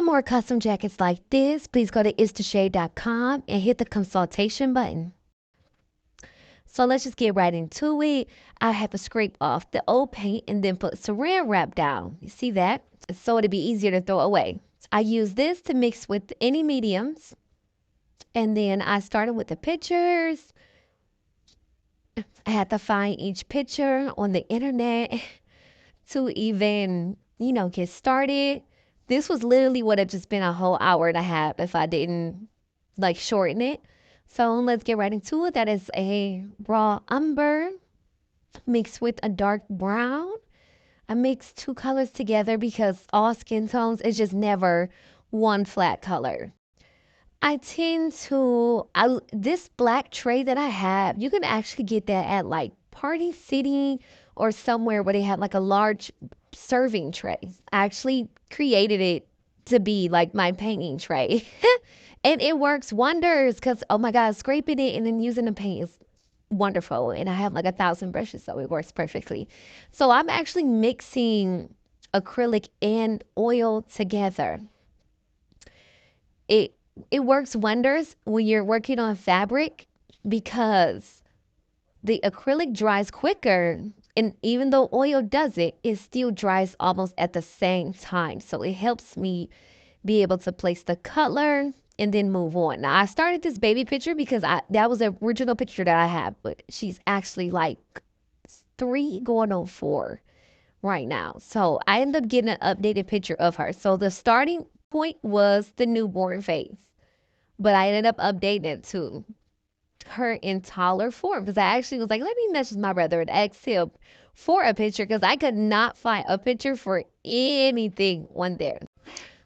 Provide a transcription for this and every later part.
more custom jackets like this, please go to istashade.com and hit the consultation button. So let's just get right into it. I have to scrape off the old paint and then put saran wrap down. You see that? So it'll be easier to throw away. I use this to mix with any mediums. And then I started with the pictures. I had to find each picture on the internet to even, get started. This was literally would have just been a whole hour and a half if I didn't like shorten it. So let's get right into it. That is a raw umber mixed with a dark brown. I mix two colors together because all skin tones is just never one flat color. I tend to this black tray that I have, you can actually get that at like Party City or somewhere where they have like a large serving tray. I actually created it to be like my painting tray. And it works wonders because oh my god, scraping it and then using the paint is wonderful. And I have like 1,000 brushes, so it works perfectly. So I'm actually mixing acrylic and oil together. It it works wonders when you're working on fabric because the acrylic dries quicker, and even though oil does it, it still dries almost at the same time. So it helps me be able to place the color and then move on. Now I started this baby picture because that was the original picture that I have, but she's actually like 3 going on 4 right now. So I ended up getting an updated picture of her. So the starting point was the newborn face, but I ended up updating it to her in taller form because I actually was like, let me message my brother and ask him for a picture because I could not find a picture for anything on there.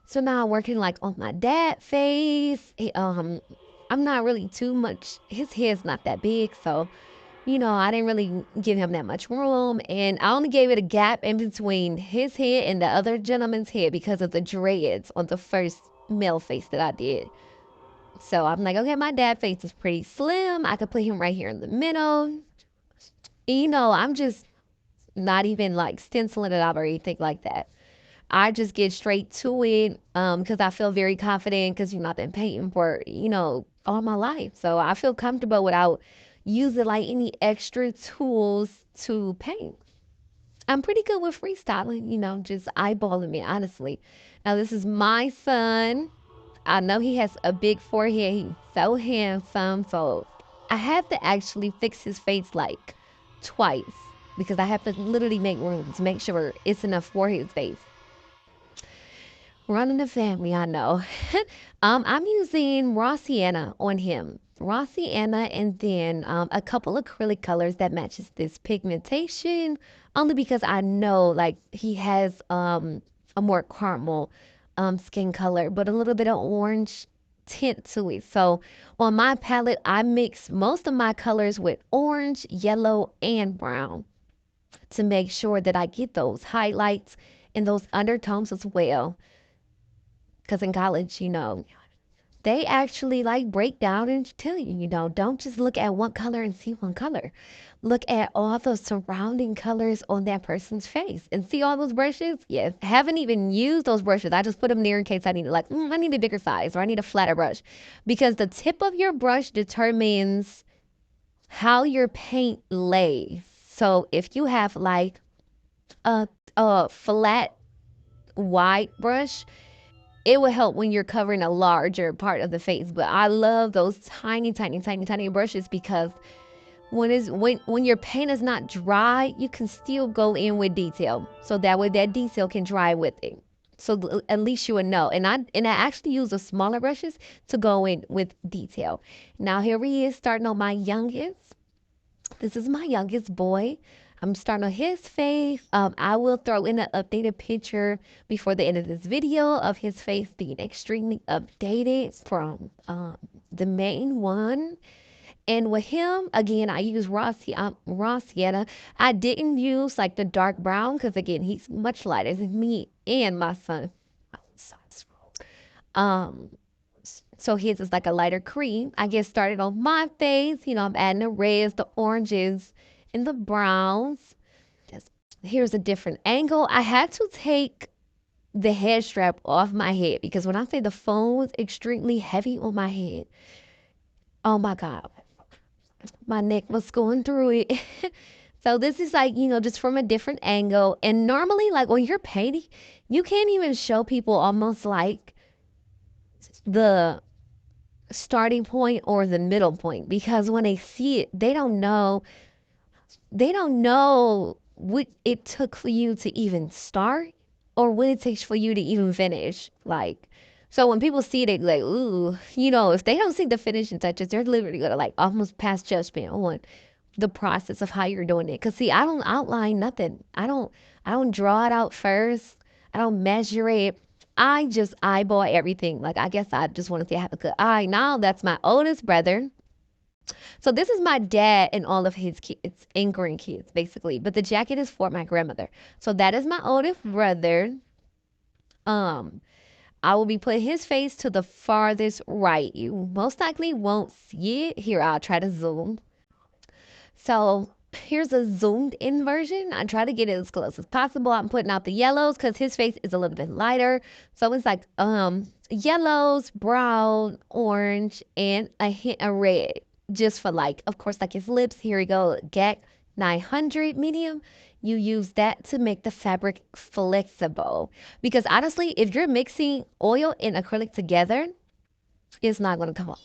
So now I'm working like on my dad face. I'm not really too much. His hair's not that big, so I didn't really give him that much room, and I only gave it a gap in between his head and the other gentleman's head because of the dreads on the first male face that I did. So I'm like, okay, my dad face is pretty slim. I could put him right here in the middle. I'm just not even like stenciling it out or anything like that. I just get straight to it because I feel very confident because I've been painting for all my life, so I feel comfortable without using like any extra tools to paint. I'm pretty good with freestyling, just eyeballing it honestly. Now this is my son. I know he has a big forehead. He's so handsome, so I have to actually fix his face like twice because I have to literally make room to make sure it's enough for his face. Running the family, I know. I'm using raw sienna on him. Raw sienna and then a couple acrylic colors that matches this pigmentation only because I know like he has a more caramel skin color, but a little bit of orange tint to it. So on my palette, I mix most of my colors with orange, yellow, and brown to make sure that I get those highlights and those undertones as well. Because in college, they actually like break down and tell you, don't just look at one color and see one color. Look at all the surrounding colors on that person's face and see all those brushes. Yes, haven't even used those brushes. I just put them there in case I need I need a bigger size or I need a flatter brush because the tip of your brush determines how your paint lays. So if you have like a flat wide brush, it will help when you're covering a larger part of the face. But I love those tiny, tiny, tiny, tiny brushes because when your paint is not dry, you can still go in with detail. So that way that detail can dry with it. So at least you would know. And I actually use the smaller brushes to go in with detail. Now here he is starting on my youngest. This is my youngest boy. I'm starting on his face. I will throw in an updated picture before the end of this video of his face being extremely updated from the main one. And with him, again, I use raw sienna. I didn't use like the dark brown because again, he's much lighter than me and my son. Um, so his is like a lighter cream. I get started on my face. I'm adding the reds, the oranges, and the browns. Just here's a different angle. I had to take the head strap off my head because when I say the phone was extremely heavy on my head, oh my God, my neck was going through it. So this is like, just from a different angle. And normally, like when you're painting, you can't even show people almost like the starting point or the middle point because when they see it, they don't know what it took for you to even start or what it takes for you to even finish. Like, so when people see it, they like, ooh, if they don't see the finishing touches, they're literally gonna like almost pass judgment on the process of how you're doing it. Cause see, I don't outline nothing. I don't draw it out first. I don't measure it. I just eyeball everything. Like I guess I just want to say I have a good eye. Now that's my oldest brother. So this is my dad and all of his kids and grandkids, basically. But the jacket is for my grandmother. So that is my oldest brother. Um, I will be putting his face to the farthest right. You most likely won't see it. Here, I'll try to zoom. So here's a zoomed in version. I try to get it as close as possible. I'm putting out the yellows because his face is a little bit lighter. So it's like yellows, brown, orange, and a hint of red. Just for like, of course, like his lips. Here we go. GAC 900 medium. You use that to make the fabric flexible. Because honestly, if you're mixing oil and acrylic together, it's not going to come off.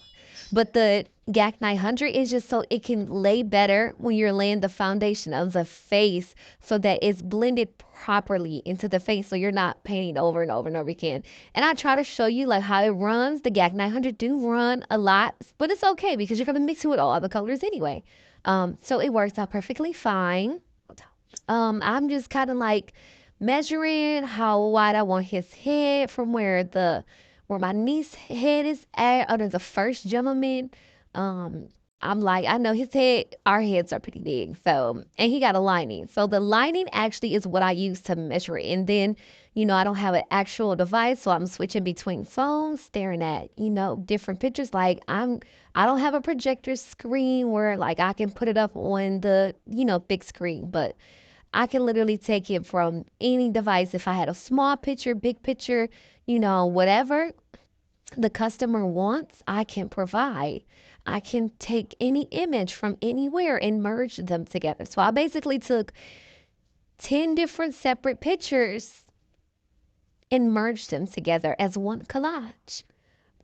But the GAC 900 is just so it can lay better when you're laying the foundation of the face so that it's blended properly into the face so you're not painting over and over and over again. And I try to show you like how it runs. The GAC 900 do run a lot, but it's okay because you're going to mix it with all the colors anyway. So it works out perfectly fine. I'm just kind of like measuring how wide I want his head from where my niece head is at under the first gentleman. Um, I'm like, I know his head, our heads are pretty big. So, and he got a lining. So the lining actually is what I use to measure it. And then, I don't have an actual device. So I'm switching between phones, staring at, different pictures. Like I don't have a projector screen where like I can put it up on the, big screen, but I can literally take it from any device. If I had a small picture, big picture, whatever the customer wants, I can provide. I can take any image from anywhere and merge them together. So I basically took 10 different separate pictures and merged them together as one collage.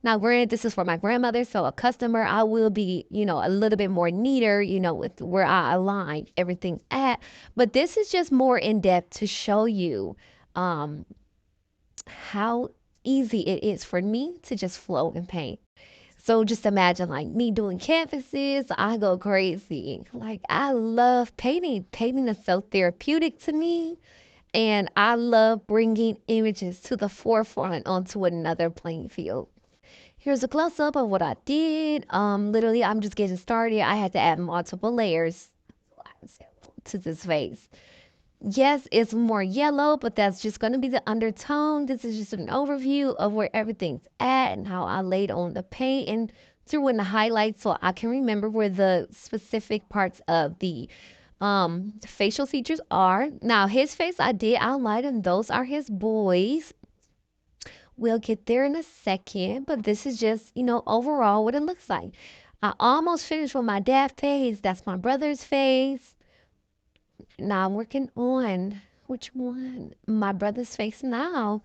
Now, granted, this is for my grandmother, so a customer, I will be, a little bit more neater, with where I align everything at. But this is just more in depth to show you um, how easy it is for me to just flow and paint. So just imagine like me doing canvases, I go crazy. Like I love painting. Painting is so therapeutic to me. And I love bringing images to the forefront onto another playing field. Here's a close up of what I did. Literally, I'm just getting started. I had to add multiple layers to this face. Yes, it's more yellow, but that's just going to be the undertone. This is just an overview of where everything's at and how I laid on the paint and threw in the highlights so I can remember where the specific parts of the facial features are. Now, his face, I did outline, and those are his boys. We'll get there in a second, but this is just, overall what it looks like. I almost finished with my dad's face. That's my brother's face. Now I'm working on which one? My brother's face now.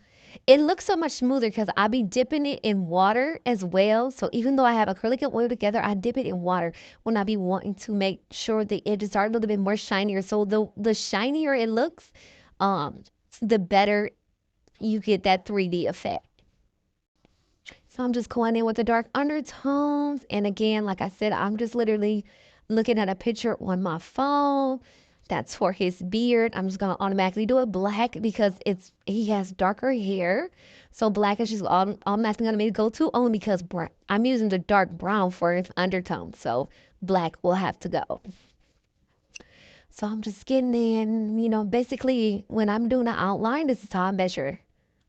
It looks so much smoother because I be dipping it in water as well. So even though I have acrylic and oil together, I dip it in water when I be wanting to make sure the edges are a little bit more shinier. So the shinier it looks, the better you get that 3D effect. So I'm just going in with the dark undertones. And again, like I said, I'm just literally looking at a picture on my phone. That's for his beard. I'm just gonna automatically do it black because he has darker hair. So black is just automatically gonna be the go-to only because I'm using the dark brown for his undertone. So black will have to go. So I'm just getting in, basically when I'm doing an outline, this is how I measure.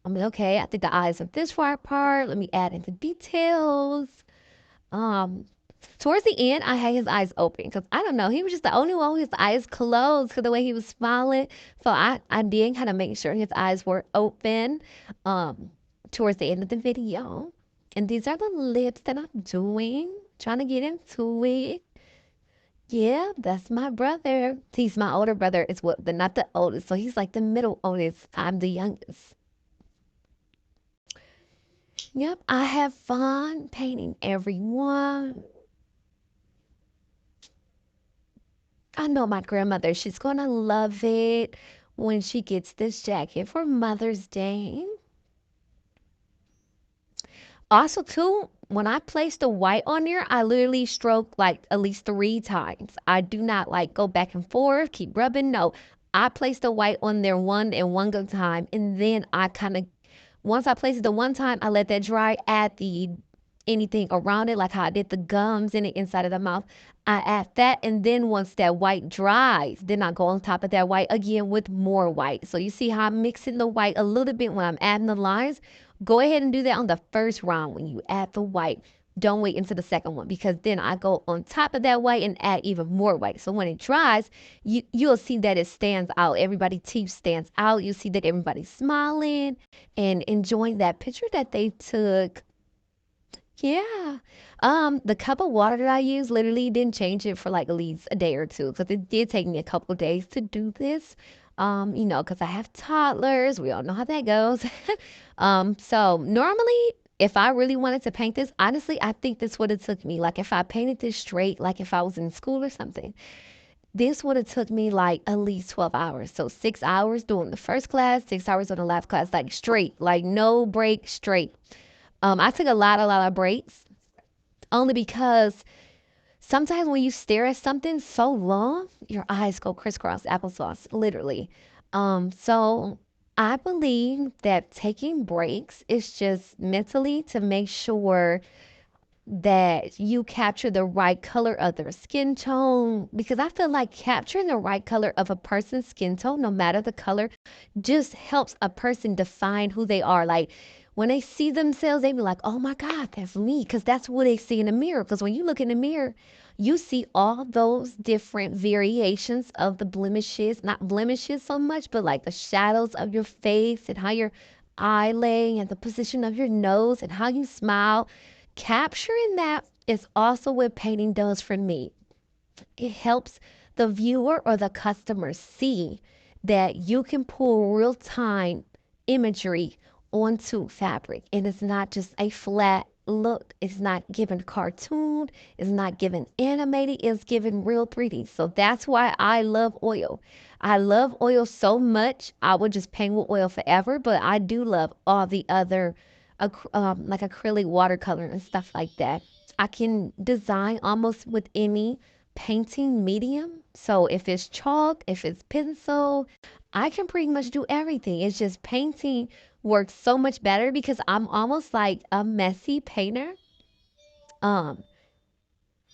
I'm like, okay, I think the eyes are this far apart. Let me add in the details. Um, Towards the end, I had his eyes open because I don't know. He was just the only one with his eyes closed because the way he was smiling. So I did kind of make sure his eyes were open um, towards the end of the video. And these are the lips that I'm doing, trying to get into it. Yeah, that's my brother. He's my older brother. Is what the not the oldest. So he's like the middle oldest. I'm the youngest. Yep, I have fun painting everyone. I know my grandmother, she's gonna love it when she gets this jacket for Mother's Day. Also, too, when I place the white on there, I literally stroke like at least 3 times. I do not like go back and forth, keep rubbing. No, I place the white on there one and one good time, and then I kind of once I place it the one time, I let that dry, add the anything around it, like how I did the gums in the inside of the mouth. I add that, and then once that white dries, then I go on top of that white again with more white. So you see how I'm mixing the white a little bit when I'm adding the lines. Go ahead and do that on the first round when you add the white. Don't wait until the second one because then I go on top of that white and add even more white. So when it dries, you'll see that it stands out. Everybody's teeth stands out. You see that everybody's smiling and enjoying that picture that they took. Yeah. The cup of water that I use literally didn't change it for like at least a day or two because it did take me a couple of days to do this. Because I have toddlers. We all know how that goes. So normally if I really wanted to paint this, honestly, I think this would have took me like if I painted this straight, like if I was in school or something, this would have took me like at least 12 hours. So 6 hours doing the first class, 6 hours on the last class, like straight, like no break, straight. I took a lot of breaks only because sometimes when you stare at something so long, your eyes go crisscross applesauce, literally. So I believe that taking breaks is just mentally to make sure that you capture the right color of their skin tone because I feel like capturing the right color of a person's skin tone, no matter the color, just helps a person define who they are. Like when they see themselves, they be like, oh my God, that's me. Because that's what they see in the mirror. Because when you look in the mirror, you see all those different variations of the blemishes, not blemishes so much, but like the shadows of your face and how your eye lay and the position of your nose and how you smile. Capturing that is also what painting does for me. It helps the viewer or the customer see that you can pull real time imagery onto fabric. And it's not just a flat look. It's not given cartoon. It's not given animated. It's given real 3D. So that's why I love oil. I love oil so much. I would just paint with oil forever. But I do love all the other like acrylic watercolor and stuff like that. I can design almost with any painting medium. So if it's chalk, if it's pencil, I can pretty much do everything. It's just painting works so much better because I'm almost like a messy painter. Um,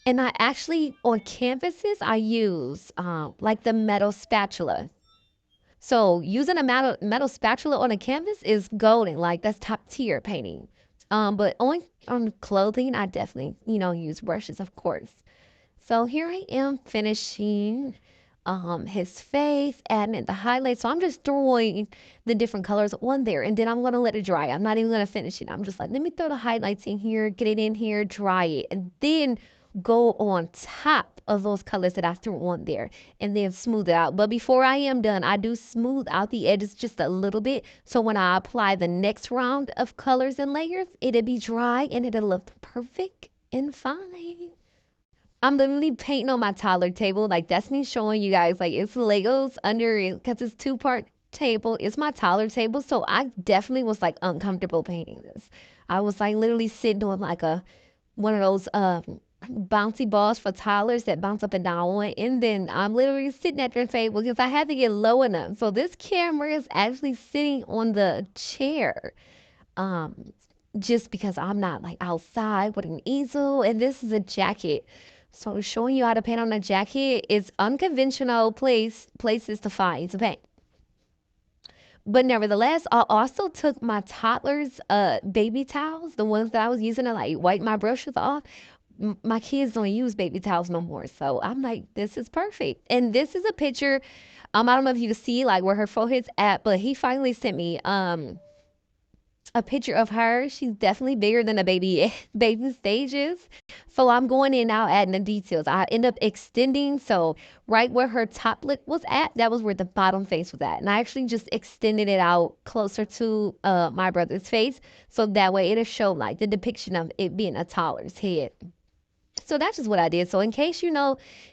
and I actually on canvases I use like the metal spatula. So using a metal spatula on a canvas is golden. Like that's top tier painting. But on clothing, I definitely use brushes, of course. So here I am finishing his face, adding in the highlights. So I'm just throwing the different colors on there and then I'm gonna let it dry. I'm not even gonna finish it. I'm just like, let me throw the highlights in here, get it in here, dry it, and then go on top of those colors that I threw on there and then smooth it out. But before I am done, I do smooth out the edges just a little bit. So when I apply the next round of colors and layers, it'll be dry and it'll look perfect and fine. I'm literally painting on my toddler table. Like that's me showing you guys like it's Legos under it because it's two-part table. It's my toddler table. So I definitely was like uncomfortable painting this. I was like literally sitting on like a one of those bouncy balls for toddlers that bounce up and down on. And then I'm literally sitting at their table because I had to get low enough. So this camera is actually sitting on the chair. Um, just because I'm not like outside with an easel and this is a jacket. So showing you how to paint on a jacket is unconventional places to find to paint. But nevertheless, I also took my toddler's baby towels, the ones that I was using to like wipe my brushes off. my kids don't use baby towels no more. So I'm like, this is perfect. And this is a picture. I don't know if you can see like where her forehead's at, but he finally sent me a picture of her. She's definitely bigger than a baby baby stages. So I'm going in now adding the details. I end up extending so right where her top lip was at, that was where the bottom face was at. And I actually just extended it out closer to my brother's face. So that way it'll show like the depiction of it being a toddler's head. So that's just what I did. So in case you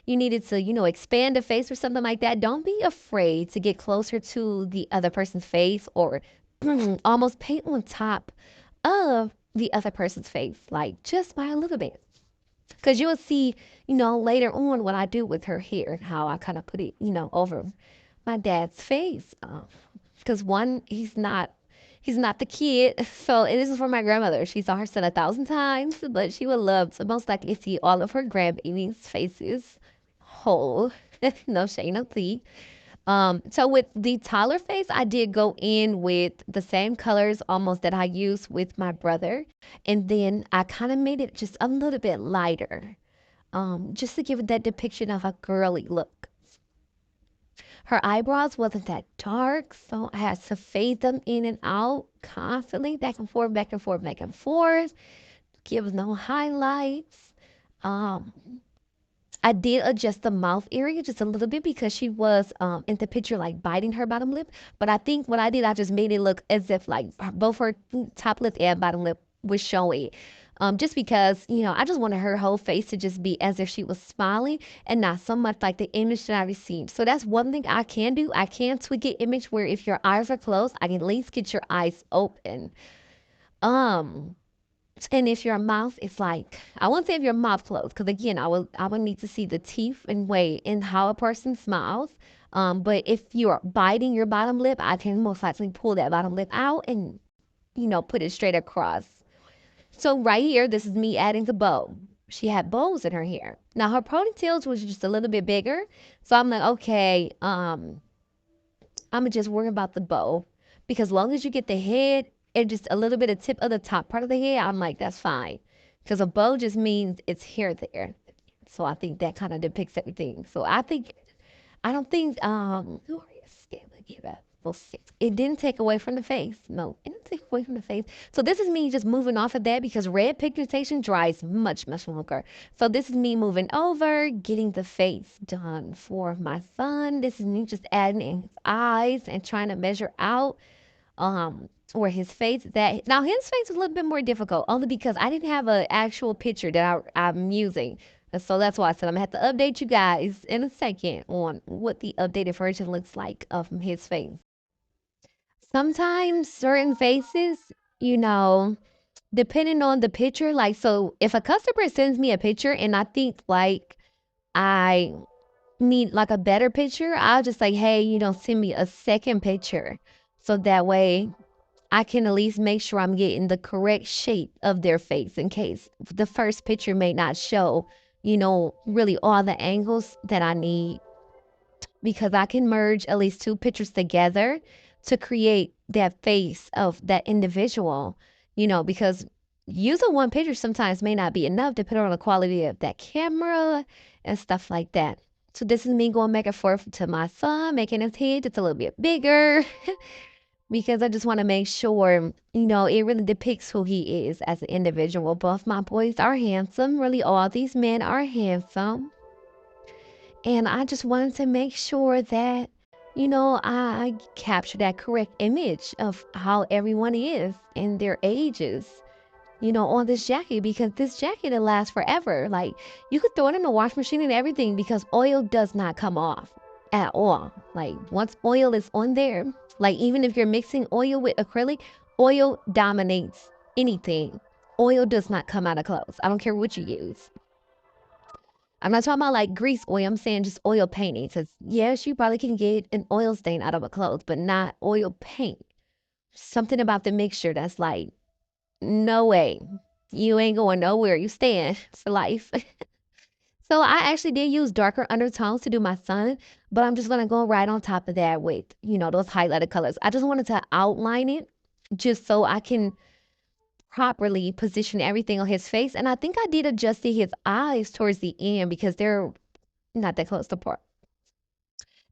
needed to, expand the face or something like that, don't be afraid to get closer to the other person's face or almost paint on top of the other person's face, like just by a little bit. Because you'll see, later on what I do with her hair and how I kind of put it, over my dad's face. Because one, he's not the kid. So and this is for my grandmother. She saw her son 1,000 times, but she would love to most likely see all of her grandbabies' faces whole. No shade, no tea. So with the taller face, I did go in with the same colors almost that I used with my brother. And then I kind of made it just a little bit lighter. Just to give it that depiction of a girly look. Her eyebrows wasn't that dark, so I had to fade them in and out constantly, back and forth, back and forth, back and forth. Give no highlights. Um, I did adjust the mouth area just a little bit because she was in the picture like biting her bottom lip. But I think what I did, I just made it look as if like both her top lip and bottom lip was showing. Just because, I just wanted her whole face to just be as if she was smiling and not so much like the image that I received. So that's one thing I can do. I can tweak an image where if your eyes are closed, I can at least get your eyes open. Um, and if your mouth is like, I won't say if your mouth closed, because again, I will need to see the teeth and way in how a person smiles. But if you're biting your bottom lip, I can most likely pull that bottom lip out and put it straight across. So right here, this is me adding the bow. She had bows in her hair. Now her ponytails was just a little bit bigger, so I'm like, okay, I'ma just worry about the bow because long as you get the head and just a little bit of tip of the top part of the head, I'm like, that's fine. Because a bow just means it's hair there. So I think that kind of depicts everything. So I don't think glorious give up. It didn't take away from the face. No, it didn't take away from the face. So this is me just moving off of that because red pigmentation dries much, much longer. So this is me moving over, getting the face done for my son. This is me just adding in his eyes and trying to measure out where his face that now his face was a little bit more difficult only because I didn't have an actual picture that I'm using. And so that's why I said I'm gonna have to update you guys in a second on what the updated version looks like of his face. Sometimes certain faces, you know, depending on the picture, like so if a customer sends me a picture and I think like I need like a better picture, I'll just like, hey, send me a second picture. So that way I can at least make sure I'm getting the correct shape of their face in case the first picture may not show, really all the angles that I need because I can merge at least two pictures together to create that face of that individual, because using one picture sometimes may not be enough depending on the quality of that camera and stuff like that. So this is me going back and forth to my son, making his head just a little bit bigger because I just want to make sure, it really depicts who he is as an individual. Both my boys are handsome. Really, all these men are handsome. And I just wanted to make sure that, I capture that correct image of how everyone is in their ages, on this jacket because this jacket will last forever. Like you could throw it in the wash machine and everything because oil does not come off at all. Like once oil is on there, like even if you're mixing oil with acrylic, oil dominates anything. Oil does not come out of clothes. I don't care what you use. I'm not talking about like grease oil. I'm saying just oil painting. Because yes, you probably can get an oil stain out of a clothes, but not oil paint. Something about the mixture that's like, no way. You ain't going nowhere. You staying for life. So I actually did use darker undertones to do my son, but I'm just gonna go right on top of that with, those highlighted colors. I just wanted to outline it just so I can properly position everything on his face. And I think I did adjust his eyes towards the end because they're not that close apart.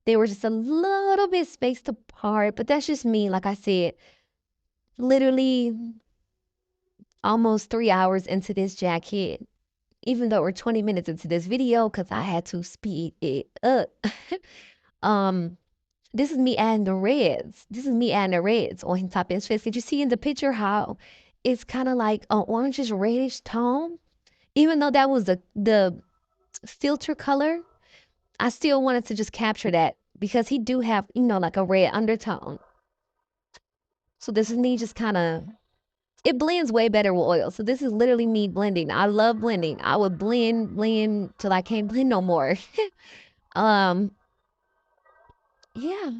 They were just a little bit spaced apart, but that's just me. Like I said, literally almost 3 hours into this jacket, even though we're 20 minutes into this video because I had to speed it up. um, this is me adding the reds. This is me adding the reds on top of his face. Did you see in the picture how it's kind of like an orangish reddish tone? Even though that was the filter color, I still wanted to just capture that because he do have, like a red undertone. So this is me just kind of, it blends way better with oil. So this is literally me blending. I love blending. I would blend till I can't blend no more. um, yeah.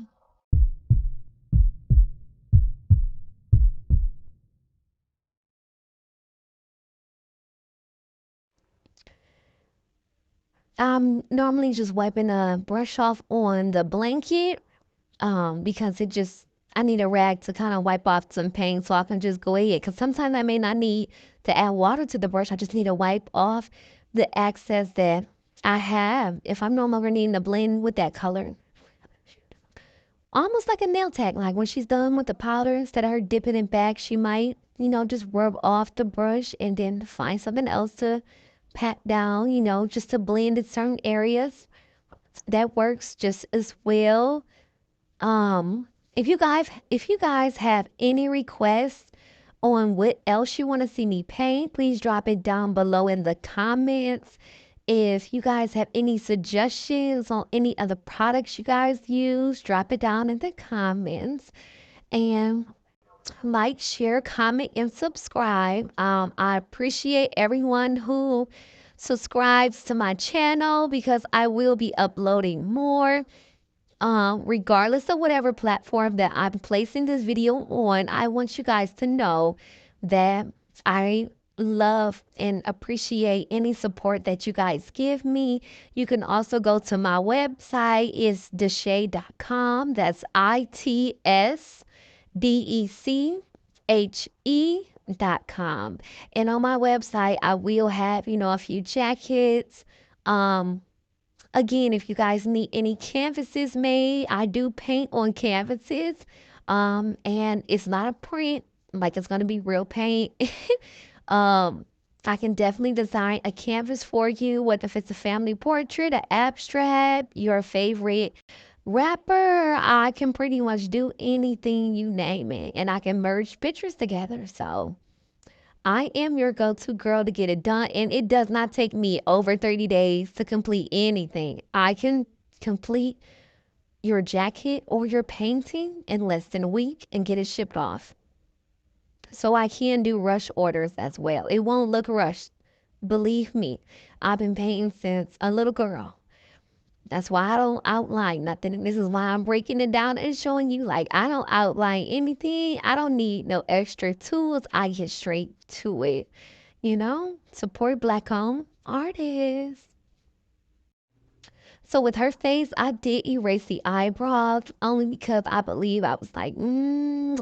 I'm normally just wiping a brush off on the blanket, because it just, I need a rag to kind of wipe off some paint so I can just go ahead. Because sometimes I may not need to add water to the brush. I just need to wipe off the excess that I have. If I'm no longer needing to blend with that color, almost like a nail tech. Like when she's done with the powder, instead of her dipping it back, she might, just rub off the brush and then find something else to pat down, just to blend in certain areas. That works just as well. If you guys have any requests on what else you want to see me paint, please drop it down below in the comments. If you guys have any suggestions on any other products you guys use, drop it down in the comments. And like, share, comment, and subscribe. I appreciate everyone who subscribes to my channel because I will be uploading more. Regardless of whatever platform that I'm placing this video on, I want you guys to know that I love and appreciate any support that you guys give me. You can also go to my website, it's deshea.com. That's ITSDECHE.com. And on my website, I will have, a few jackets. Um, Again, if you guys need any canvases made, I do paint on canvases. And it's not a print, like it's gonna be real paint. um, I can definitely design a canvas for you, whether if it's a family portrait, an abstract, your favorite rapper. I can pretty much do anything you name it, and I can merge pictures together. So I am your go-to girl to get it done, and it does not take me over 30 days to complete anything. I can complete your jacket or your painting in less than a week and get it shipped off. So I can do rush orders as well. It won't look rushed. Believe me, I've been painting since a little girl. That's why I don't outline nothing. And this is why I'm breaking it down and showing you like I don't outline anything. I don't need no extra tools. I get straight to it. Support black owned artists. So with her face, I did erase the eyebrows only because I believe I was like, I'm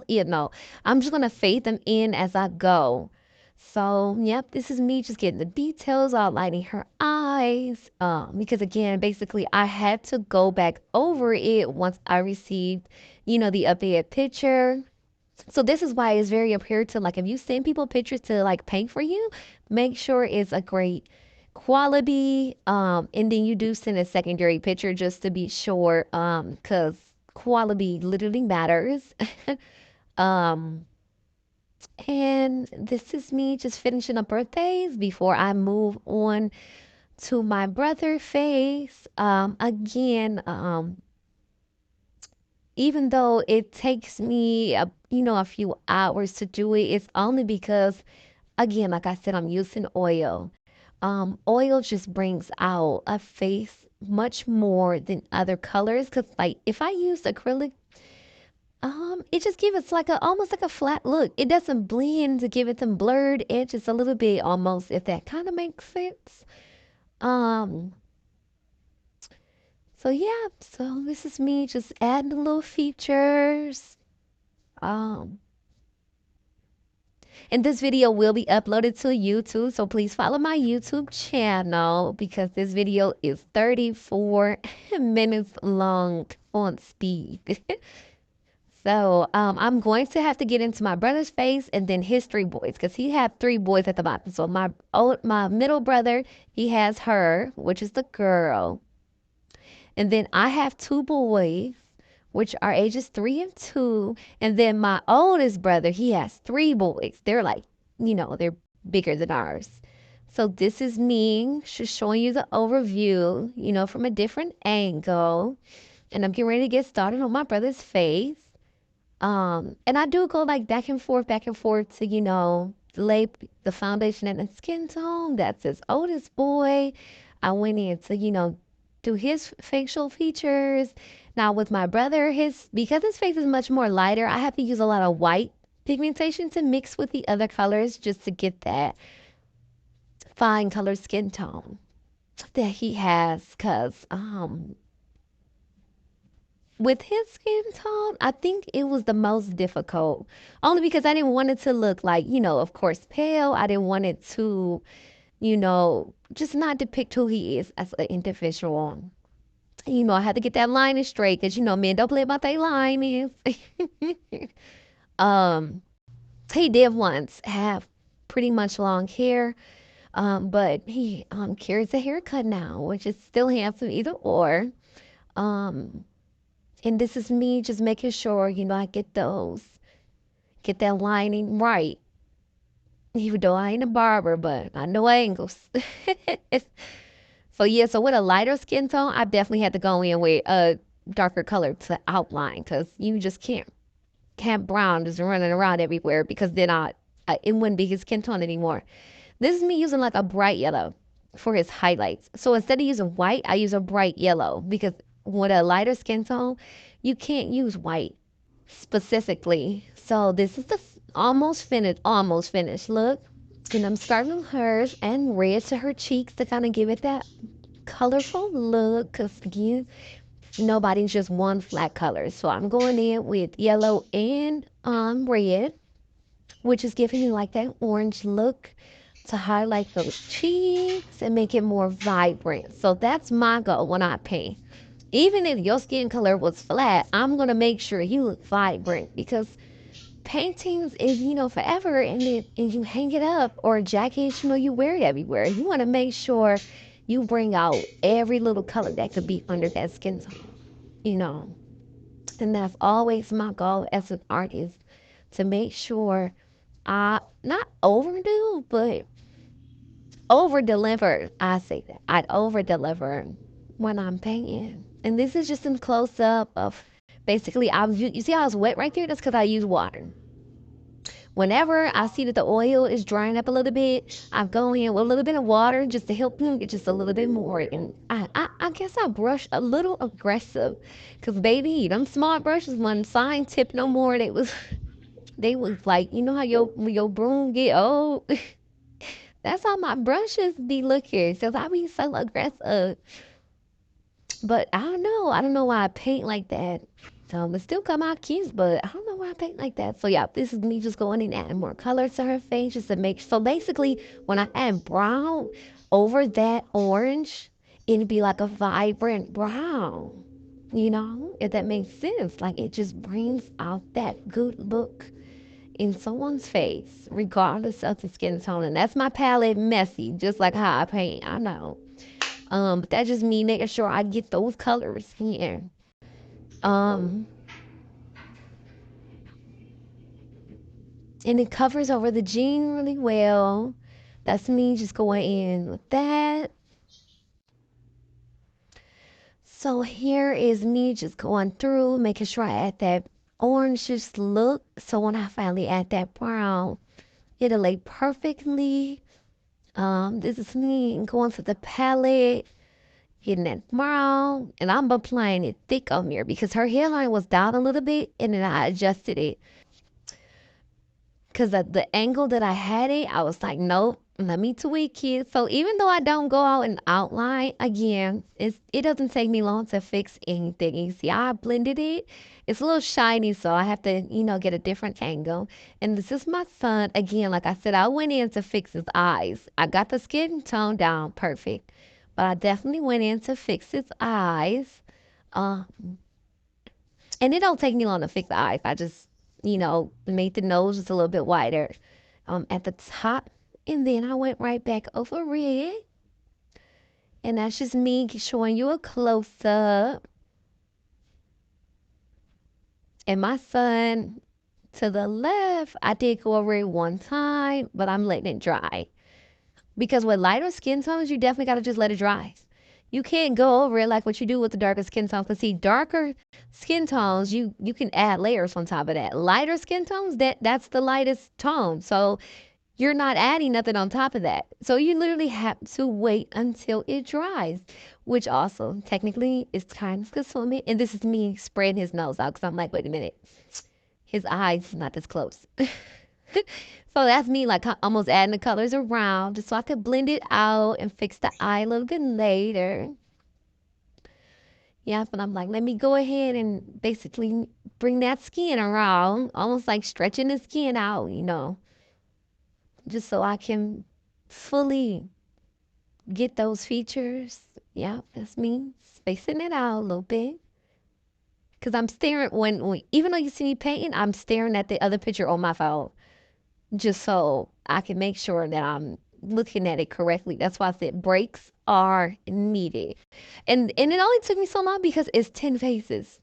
just gonna fade them in as I go. So yep, this is me just getting the details, outlining her eyes. Because again, basically I had to go back over it once I received, the updated picture. So this is why it's very imperative. Like if you send people pictures to like paint for you, make sure it's a great quality. And then you do send a secondary picture just to be sure. Because quality literally matters. um, and this is me just finishing up birthdays before I move on to my brother face. Again, even though it takes me a few hours to do it, it's only because again, like I said, I'm using oil. Oil just brings out a face much more than other colors because like if I use acrylic, it just gives it like a almost like a flat look. It doesn't blend to give it some blurred edges a little bit almost, if that kind of makes sense. um so yeah, so this is me just adding little features. um And this video will be uploaded to YouTube, so please follow my YouTube channel because this video is 34 minutes long on speed. So I'm going to have to get into my brother's face and then his three boys because he had three boys at the bottom. So my middle brother, he has her, which is the girl, and then I have two boys, which are ages 3 and 2, and then my oldest brother, he has three boys. They're like, they're bigger than ours. So this is me just showing you the overview, from a different angle, and I'm getting ready to get started on my brother's face. And I do go like back and forth to, lay the foundation and the skin tone. That's his oldest boy. I went in to, do his facial features. Now with my brother, because his face is much more lighter, I have to use a lot of white pigmentation to mix with the other colors just to get that fine color skin tone that he has. Cause with his skin tone, I think it was the most difficult. Only because I didn't want it to look like, of course, pale. I didn't want it to, just not depict who he is as an individual. I had to get that lining straight because, men don't play about their linings. um, he did once have pretty much long hair, but he carries a haircut now, which is still handsome either or. Um, And this is me just making sure, I get that lining right. Even though I ain't a barber, but I know angles. So yeah, so with a lighter skin tone, I definitely had to go in with a darker color to outline because you just can't brown just running around everywhere because then it wouldn't be his skin tone anymore. This is me using like a bright yellow for his highlights. So instead of using white, I use a bright yellow because with a lighter skin tone, you can't use white specifically. So this is the almost finished look. And I'm starting with hers and red to her cheeks to kind of give it that colorful look. Because again, nobody's just one flat color. So I'm going in with yellow and red, which is giving you like that orange look to highlight those cheeks and make it more vibrant. So that's my goal when I paint. Even if your skin color was flat, I'm gonna make sure you look vibrant because paintings is, forever, and you hang it up, or jackets, you wear it everywhere. You want to make sure you bring out every little color that could be under that skin tone, you know. And that's always my goal as an artist, to make sure I not overdo, but over deliver. I say that I'd over deliver when I'm painting. And this is just some close up of basically you see how it's wet right there? That's because I use water. Whenever I see that the oil is drying up a little bit, I go in with a little bit of water just to help them get just a little bit more. And I guess I brush a little aggressive because, baby, them smart brushes wasn't sign tip no more. They was like, how your broom get old? That's how my brushes be looking. So I be so aggressive. But I don't know. I don't know why I paint like that. It still come out cute, but I don't know why I paint like that. So yeah, this is me just going and adding more color to her face just to make. So basically, when I add brown over that orange, it'd be like a vibrant brown. If that makes sense. Like it just brings out that good look in someone's face, regardless of the skin tone. And that's my palette messy, just like how I paint. I know. But that's just me making sure I get those colors here. Um, and it covers over the jean really well. That's me just going in with that. So here is me just going through, making sure I add that orangish look. So when I finally add that brown, it'll lay perfectly. This is me going for the palette, getting that brown, and I'm applying it thick on here because her hairline was down a little bit, and then I adjusted it because at the angle that I had it, I was like, nope, let me tweak it. So even though I don't go out and outline again, it doesn't take me long to fix anything. You see, I blended it. It's a little shiny, so I have to, get a different angle. And this is my son. Again, like I said, I went in to fix his eyes. I got the skin tone down perfect, but I definitely went in to fix his eyes. Uh, and it don't take me long to fix the eyes. I just, made the nose just a little bit wider at the top. And then I went right back over it. And that's just me showing you a close up. And my son to the left, I did go over it one time, but I'm letting it dry. Because with lighter skin tones, you definitely got to just let it dry. You can't go over it like what you do with the darker skin tones. Because see, darker skin tones, you can add layers on top of that. Lighter skin tones, that's the lightest tone. So you're not adding nothing on top of that. So you literally have to wait until it dries, which also technically is kind of consuming. And this is me spraying his nose out because I'm like, wait a minute, his eyes is not this close. So that's me like almost adding the colors around just so I could blend it out and fix the eye a little bit later. Yeah, but I'm like, let me go ahead and basically bring that skin around, almost like stretching the skin out, just so I can fully get those features. Yeah, that's me spacing it out a little bit. Cause I'm staring even though you see me painting, I'm staring at the other picture on my phone, just so I can make sure that I'm looking at it correctly. That's why I said breaks are needed, and it only took me so long because it's 10 faces.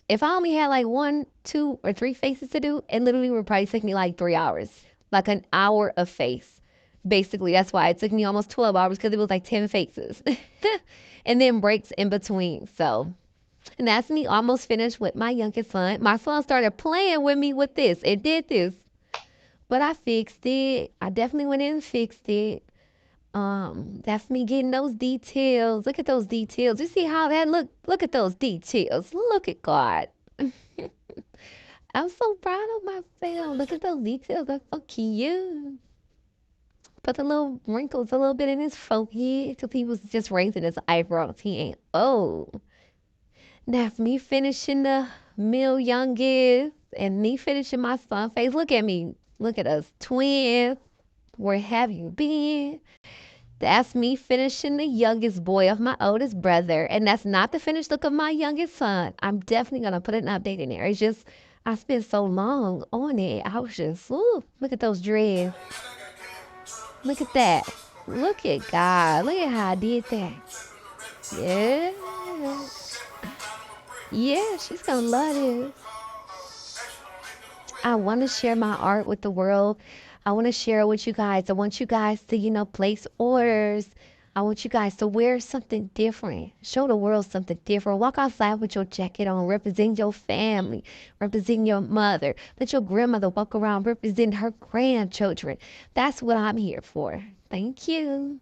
If I only had like 1, 2, or 3 faces to do, it literally would probably take me like 3 hours, like an hour a face. Basically, that's why it took me almost 12 hours because it was like 10 faces and then breaks in between. So, and that's me almost finished with my youngest son. My son started playing with me with this. It did this, but I fixed it. I definitely went in and fixed it. That's me getting those details. Look at those details. You see how that look at those details. Look at God. I'm so proud of myself. Look at those details. That's so cute. Put the little wrinkles a little bit in his forehead because he was just raising his eyebrows. He ain't old. That's me finishing the meal youngest and me finishing my son face. Look at me. Look at us twins. Where have you been? That's me finishing the youngest boy of my oldest brother. And that's not the finished look of my youngest son. I'm definitely going to put an update in there. It's just, I spent so long on it. I was just, ooh, look at those dreads. Look at that. Look at God. Look at how I did that. Yeah. Yeah, she's going to love this. I want to share my art with the world. I want to share it with you guys. I want you guys to, place orders. I want you guys to wear something different. Show the world something different. Walk outside with your jacket on. Represent your family. Represent your mother. Let your grandmother walk around. Represent her grandchildren. That's what I'm here for. Thank you.